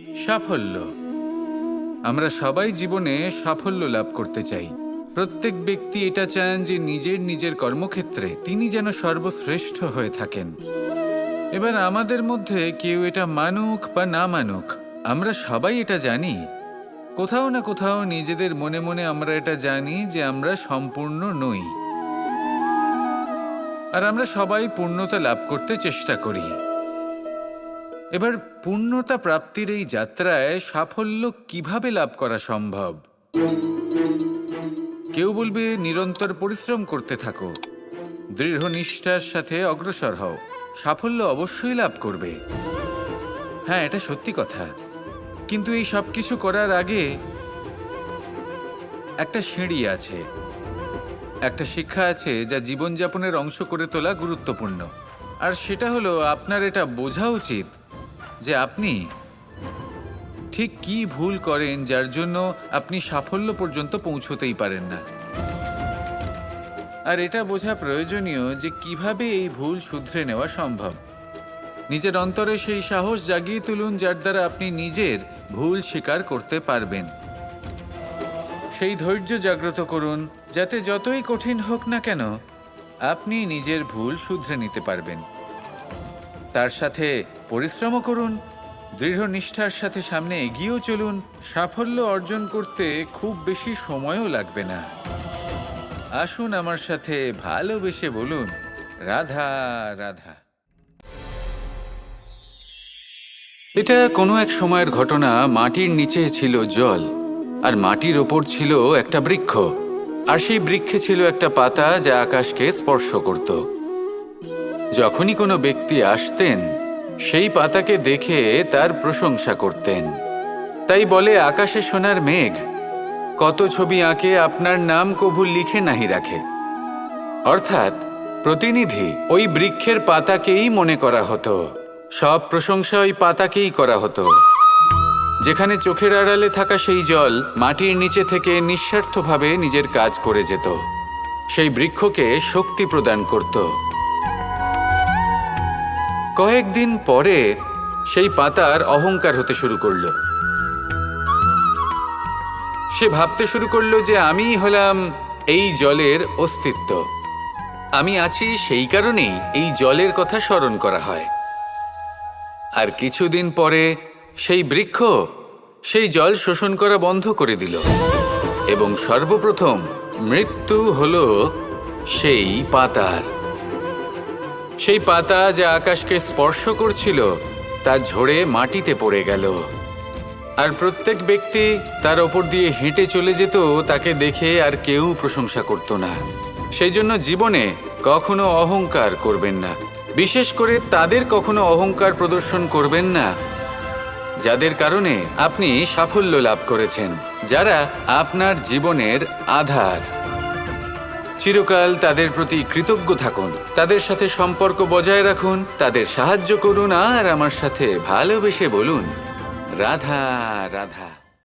সাফল্য। আমরা সবাই জীবনে সাফল্য লাভ করতে চাই। প্রত্যেক ব্যক্তি এটা চান যে নিজের কর্মক্ষেত্রে তিনি যেন সর্বশ্রেষ্ঠ হয়ে থাকেন। এবার আমাদের মধ্যে কেউ এটা মানুক বা না মানুক, আমরা সবাই এটা জানি। কোথাও না কোথাও নিজেদের মনে মনে আমরা এটা জানি যে আমরা সম্পূর্ণ নই। আর আমরা সবাই পূর্ণতা লাভ করতে চেষ্টা করি। এবার পূর্ণতা প্রাপ্তির এই যাত্রায় সাফল্য কিভাবে লাভ করা সম্ভব? কেউ বলবে নিরন্তর পরিশ্রম করতে থাকো, দৃঢ় নিষ্ঠার সাথে অগ্রসর হও, সাফল্য অবশ্যই লাভ করবে। হ্যাঁ, এটা সত্যি কথা। কিন্তু এই সব কিছু করার আগে একটা সিঁড়ি আছে, একটা শিক্ষা আছে যা জীবনযাপনের অংশ করে তোলা গুরুত্বপূর্ণ। আর সেটা হলো আপনার এটা বোঝা উচিত যে আপনি ঠিক কি ভুল করেন যার জন্য আপনি সাফল্য পর্যন্ত পৌঁছতেই পারেন না। আর এটা বোঝা প্রয়োজনীয় যে কিভাবে এই ভুল শুধরে নেওয়া সম্ভব। নিজের অন্তরে সেই সাহস জাগিয়ে তুলুন যার দ্বারা আপনি নিজের ভুল স্বীকার করতে পারবেন। সেই ধৈর্য জাগ্রত করুন যাতে যতই কঠিন হোক না কেন আপনি নিজের ভুল শুধরে নিতে পারবেন। তার সাথে পরিশ্রমও করুন, দৃঢ় নিষ্ঠার সাথে সামনে এগিয়েও চলুন। সাফল্য অর্জন করতে খুব বেশি সময়ও লাগবে না। আসুন আমার সাথে ভালোবেসে বলুন, রাধা রাধা। এটা কোনো এক সময়ের ঘটনা। মাটির নিচে ছিল জল, আর মাটির ওপর ছিল একটা বৃক্ষ, আর সেই বৃক্ষে ছিল একটা পাতা যা আকাশকে স্পর্শ করত। যখনই কোনো ব্যক্তি আসতেন সেই পাতাকে দেখে তার প্রশংসা করতেন। তাই বলে আকাশে সোনার মেঘ কত ছবি আঁকে আপনার নাম কভু লিখে নাহি রাখে। অর্থাৎ প্রতিনিধি ওই বৃক্ষের পাতাকেই মনে করা হতো, সব প্রশংসা ওই পাতাকেই করা হতো। যেখানে চোখের আড়ালে থাকা সেই জল মাটির নিচে থেকে নিঃস্বার্থভাবে নিজের কাজ করে যেত, সেই বৃক্ষকে শক্তি প্রদান করত। কয়েকদিন পরে সেই পাতার অহংকার হতে শুরু করলো। সে ভাবতে শুরু করলো যে আমিই হলাম এই জলের অস্তিত্ব, আমি আছি সেই কারণেই এই জলের কথা স্মরণ করা হয়। আর কিছুদিন পরে সেই বৃক্ষ সেই জল শোষণ করা বন্ধ করে দিল, এবং সর্বপ্রথম মৃত্যু হলো সেই পাতার। সেই পাতা যা আকাশকে স্পর্শ করছিল তা ঝরে মাটিতে পড়ে গেল। আর প্রত্যেক ব্যক্তি তার ওপর দিয়ে হেঁটে চলে যেত, তাকে দেখে আর কেউ প্রশংসা করত না। সেই জন্য জীবনে কখনো অহংকার করবেন না। বিশেষ করে তাদের কখনো অহংকার প্রদর্শন করবেন না যাদের কারণে আপনি সাফল্য লাভ করেছেন, যারা আপনার জীবনের আধার। চিরকাল তাদের প্রতি কৃতজ্ঞ থাকুন, তাদের সাথে সম্পর্ক বজায় রাখুন, তাদের সাহায্য করুন, আর আমার সাথে ভালোবেসে বলুন, রাধা রাধা।